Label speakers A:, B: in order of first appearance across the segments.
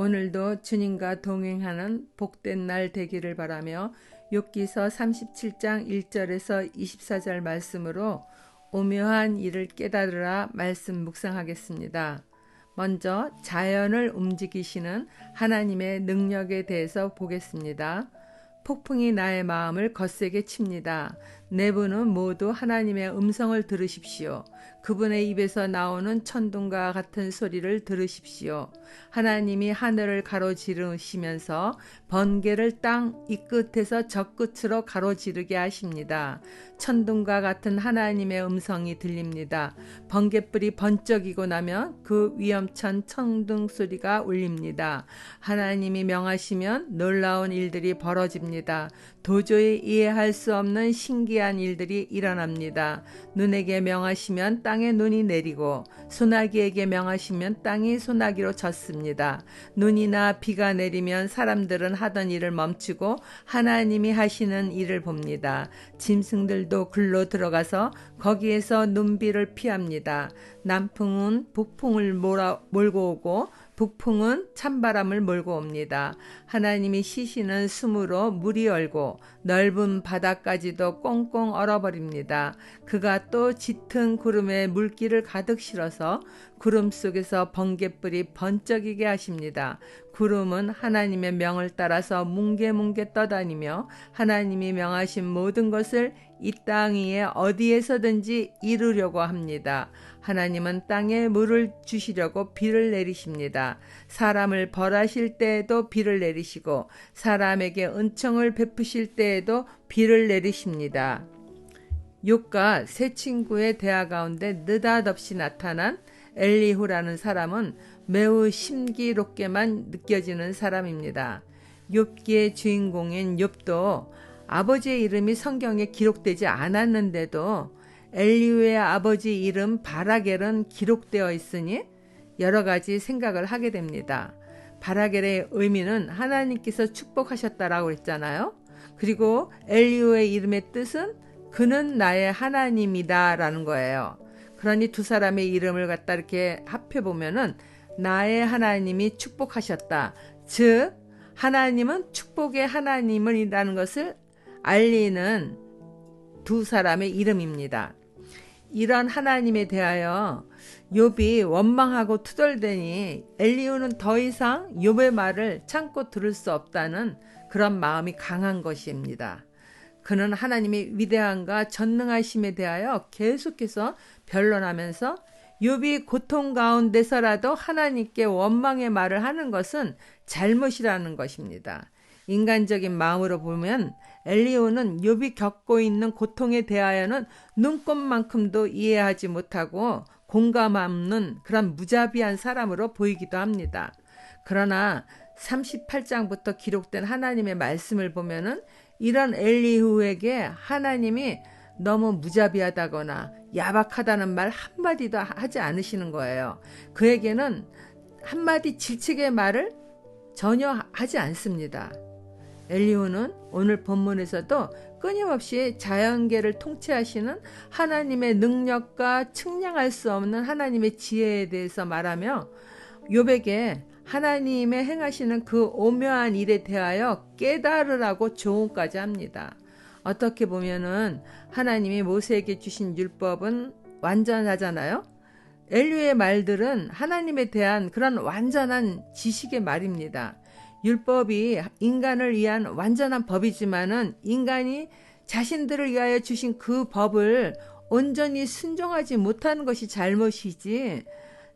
A: 오늘도 주님과 동행하는 복된 날 되기를 바라며 욥기서 37장 1절에서 24절 말씀으로 오묘한 일을 깨달으라 말씀 묵상하겠습니다. 먼저 자연을 움직이시는 하나님의 능력에 대해서 보겠습니다. 폭풍이 나의 마음을 거세게 칩니다. 내부는 모두 하나님의 음성을 들으십시오. 그분의 입에서 나오는 천둥과 같은 소리를 들으십시오. 하나님이 하늘을 가로지르시면서 번개를 땅 이 끝에서 저 끝으로 가로지르게 하십니다. 천둥과 같은 하나님의 음성이 들립니다. 번개불이 번쩍이고 나면 그 위험찬 천둥 소리가 울립니다. 하나님이 명하시면 놀라운 일들이 벌어집니다. 도저히 이해할 수 없는 신기한 일들이 일어납니다. 눈에게 명하시면 땅에 눈이 내리고 소나기에게 명하시면 땅이 소나기로 젖습니다. 눈이나 비가 내리면 사람들은 하던 일을 멈추고 하나님이 하시는 일을 봅니다. 짐승들도 글로 들어가서 거기에서 눈비를 피합니다. 남풍은 북풍을 몰고 오고 북풍은 찬바람을 몰고 옵니다. 하나님이 쉬시는 숨으로 물이 얼고 넓은 바다까지도 꽁꽁 얼어버립니다. 그가 또 짙은 구름에 물기를 가득 실어서 구름 속에서 번갯불이 번쩍이게 하십니다. 구름은 하나님의 명을 따라서 뭉게뭉게 떠다니며 하나님이 명하신 모든 것을 이 땅 위에 어디에서든지 이루려고 합니다. 하나님은 땅에 물을 주시려고 비를 내리십니다. 사람을 벌하실 때에도 비를 내리시고 사람에게 은총을 베푸실 때에도 비를 내리십니다. 욥과 세 친구의 대화 가운데 느닷없이 나타난 엘리후라는 사람은 매우 신기롭게만 느껴지는 사람입니다. 욥기의 주인공인 욥도 아버지의 이름이 성경에 기록되지 않았는데도 엘리후의 아버지 이름 바라겔은 기록되어 있으니 여러 가지 생각을 하게 됩니다. 바라겔의 의미는 하나님께서 축복하셨다라고 했잖아요. 그리고 엘리후의 이름의 뜻은 그는 나의 하나님이다 라는 거예요. 그러니 두 사람의 이름을 갖다 이렇게 합해보면은 나의 하나님이 축복하셨다. 즉 하나님은 축복의 하나님이라는 것을 알리는 두 사람의 이름입니다. 이런 하나님에 대하여 욥이 원망하고 투덜대니 엘리후는 더 이상 욥의 말을 참고 들을 수 없다는 그런 마음이 강한 것입니다. 그는 하나님의 위대함과 전능하심에 대하여 계속해서 변론하면서 욥이 고통 가운데서라도 하나님께 원망의 말을 하는 것은 잘못이라는 것입니다. 인간적인 마음으로 보면 엘리후는 욥이 겪고 있는 고통에 대하여는 눈꼽만큼도 이해하지 못하고 공감 없는 그런 무자비한 사람으로 보이기도 합니다. 그러나 38장부터 기록된 하나님의 말씀을 보면은 이런 엘리후에게 하나님이 너무 무자비하다거나 야박하다는 말 한마디도 하지 않으시는 거예요. 그에게는 한마디 질책의 말을 전혀 하지 않습니다. 엘리후는 오늘 본문에서도 끊임없이 자연계를 통치하시는 하나님의 능력과 측량할 수 없는 하나님의 지혜에 대해서 말하며 욥에게 하나님의 행하시는 그 오묘한 일에 대하여 깨달으라고 조언까지 합니다. 어떻게 보면은 하나님이 모세에게 주신 율법은 완전하잖아요. 엘리후의 말들은 하나님에 대한 그런 완전한 지식의 말입니다. 율법이 인간을 위한 완전한 법이지만은 인간이 자신들을 위하여 주신 그 법을 온전히 순종하지 못하는 것이 잘못이지,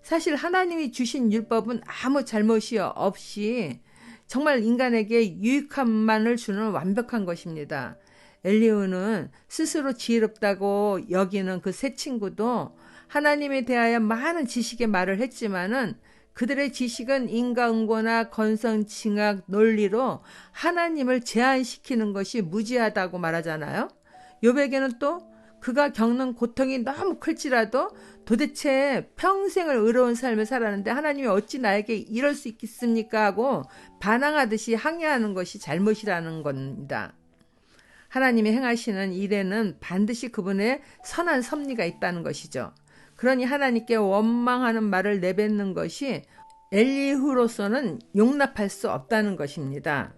A: 사실 하나님이 주신 율법은 아무 잘못이 없이 정말 인간에게 유익함만을 주는 완벽한 것입니다. 엘리후는 스스로 지혜롭다고 여기는 그 세 친구도 하나님에 대하여 많은 지식의 말을 했지만은 그들의 지식은 인과응보나 건성징악 논리로 하나님을 제한시키는 것이 무지하다고 말하잖아요. 욥에게는 또 그가 겪는 고통이 너무 클지라도 도대체 평생을 의로운 삶을 살았는데 하나님이 어찌 나에게 이럴 수 있겠습니까 하고 반항하듯이 항의하는 것이 잘못이라는 겁니다. 하나님이 행하시는 일에는 반드시 그분의 선한 섭리가 있다는 것이죠. 그러니 하나님께 원망하는 말을 내뱉는 것이 엘리후로서는 용납할 수 없다는 것입니다.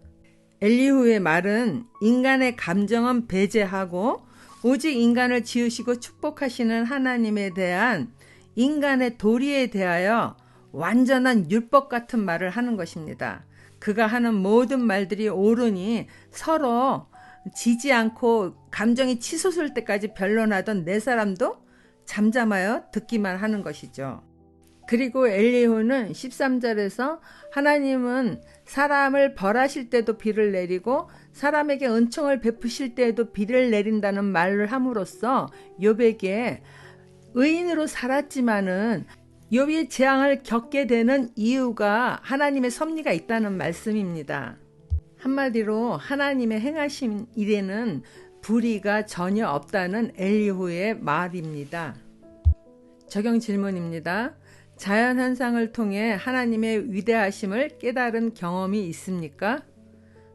A: 엘리후의 말은 인간의 감정은 배제하고 오직 인간을 지으시고 축복하시는 하나님에 대한 인간의 도리에 대하여 완전한 율법 같은 말을 하는 것입니다. 그가 하는 모든 말들이 옳으니 서로 지지 않고 감정이 치솟을 때까지 변론하던 네 사람도 잠잠하여 듣기만 하는 것이죠. 그리고 엘리후는 13절에서 하나님은 사람을 벌하실 때도 비를 내리고 사람에게 은총을 베푸실 때에도 비를 내린다는 말을 함으로써 욥에게 의인으로 살았지만은 욥이 재앙을 겪게 되는 이유가 하나님의 섭리가 있다는 말씀입니다. 한마디로 하나님의 행하신 일에는 불의가 전혀 없다는 엘리후의 말입니다. 적용 질문입니다. 자연현상을 통해 하나님의 위대하심을 깨달은 경험이 있습니까?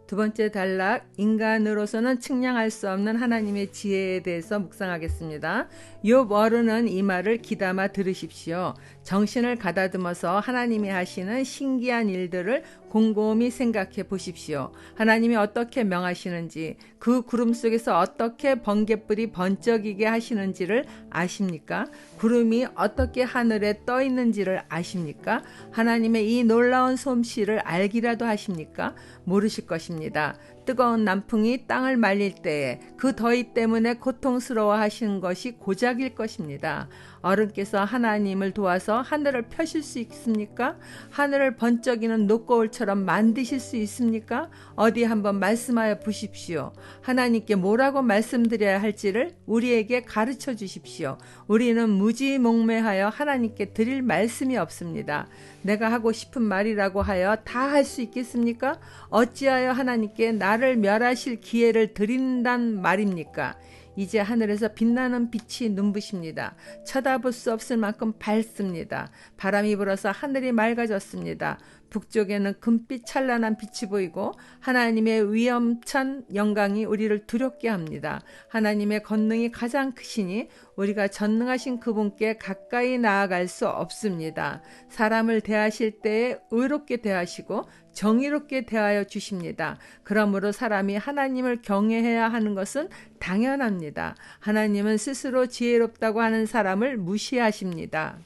A: 두 번째 단락, 인간으로서는 측량할 수 없는 하나님의 지혜에 대해서 묵상하겠습니다. 욥 어른은 이 말을 귀담아 들으십시오. 정신을 가다듬어서 하나님이 하시는 신기한 일들을 곰곰이 생각해 보십시오. 하나님이 어떻게 명하시는지, 그 구름 속에서 어떻게 번갯불이 번쩍이게 하시는지를 아십니까? 구름이 어떻게 하늘에 떠 있는지를 아십니까? 하나님의 이 놀라운 솜씨를 알기라도 하십니까? 모르실 것입니다. 뜨거운 남풍이 땅을 말릴 때에 그 더위 때문에 고통스러워 하시는 것이 고작일 것입니다. 어른께서 하나님을 도와서 하늘을 펴실 수 있습니까? 하늘을 번쩍이는 녹거울처럼 만드실 수 있습니까? 어디 한번 말씀하여 보십시오. 하나님께 뭐라고 말씀드려야 할지를 우리에게 가르쳐 주십시오. 우리는 무지몽매하여 하나님께 드릴 말씀이 없습니다. 내가 하고 싶은 말이라고 하여 다 할 수 있겠습니까? 어찌하여 하나님께 나를 멸하실 기회를 드린단 말입니까? 이제 하늘에서 빛나는 빛이 눈부십니다. 쳐다볼 수 없을 만큼 밝습니다. 바람이 불어서 하늘이 맑아졌습니다. 북쪽에는 금빛 찬란한 빛이 보이고 하나님의 위엄찬 영광이 우리를 두렵게 합니다. 하나님의 권능이 가장 크시니 우리가 전능하신 그분께 가까이 나아갈 수 없습니다. 사람을 대하실 때에 의롭게 대하시고 정의롭게 대하여 주십니다. 그러므로 사람이 하나님을 경외해야 하는 것은 당연합니다. 하나님은 스스로 지혜롭다고 하는 사람을 무시하십니다.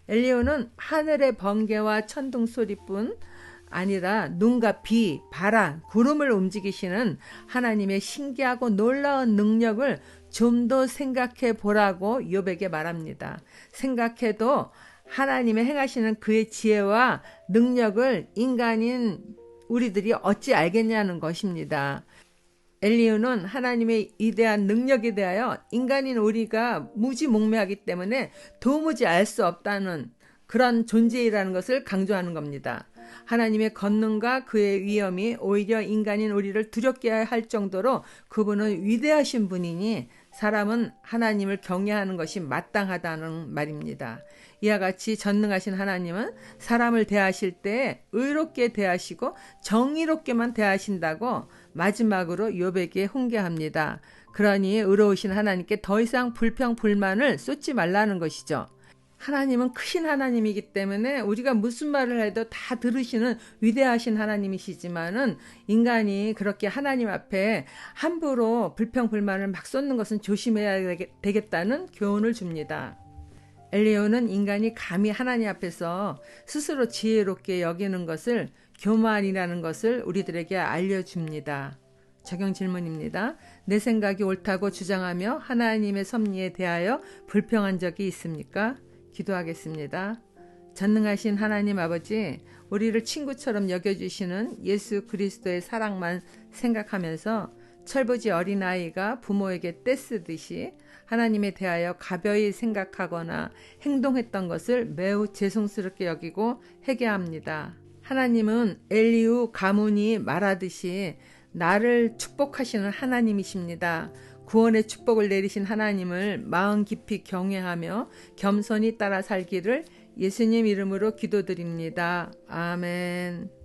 A: 엘리후는 하늘의 번개와 천둥 소리뿐 아니라 눈과 비, 바람, 구름을 움직이시는 하나님의 신기하고 놀라운 능력을 좀 더 생각해 보라고 욥에게 말합니다. 생각해도 하나님의 행하시는 그의 지혜와 능력을 인간인 우리들이 어찌 알겠냐는 것입니다. 엘리후는 하나님의 위대한 능력에 대하여 인간인 우리가 무지몽매하기 때문에 도무지 알 수 없다는 그런 존재이라는 것을 강조하는 겁니다. 하나님의 권능과 그의 위엄이 오히려 인간인 우리를 두렵게 할 정도로 그분은 위대하신 분이니 사람은 하나님을 경외하는 것이 마땅하다는 말입니다. 이와 같이 전능하신 하나님은 사람을 대하실 때 의롭게 대하시고 정의롭게만 대하신다고 마지막으로 욥에게 훈계합니다. 그러니 의로우신 하나님께 더 이상 불평 불만을 쏟지 말라는 것이죠. 하나님은 크신 하나님이기 때문에 우리가 무슨 말을 해도 다 들으시는 위대하신 하나님이시지만은 인간이 그렇게 하나님 앞에 함부로 불평 불만을 막 쏟는 것은 조심해야 되겠다는 교훈을 줍니다. 엘리후는 인간이 감히 하나님 앞에서 스스로 지혜롭게 여기는 것을 교만이라는 것을 우리들에게 알려줍니다. 적용 질문입니다. 내 생각이 옳다고 주장하며 하나님의 섭리에 대하여 불평한 적이 있습니까? 기도하겠습니다. 전능하신 하나님 아버지, 우리를 친구처럼 여겨주시는 예수 그리스도의 사랑만 생각하면서 철부지 어린아이가 부모에게 떼쓰듯이 하나님에 대하여 가벼이 생각하거나 행동했던 것을 매우 죄송스럽게 여기고 회개합니다. 하나님은 엘리후 가문이 말하듯이 나를 축복하시는 하나님이십니다. 구원의 축복을 내리신 하나님을 마음 깊이 경외하며 겸손히 따라 살기를 예수님 이름으로 기도드립니다. 아멘.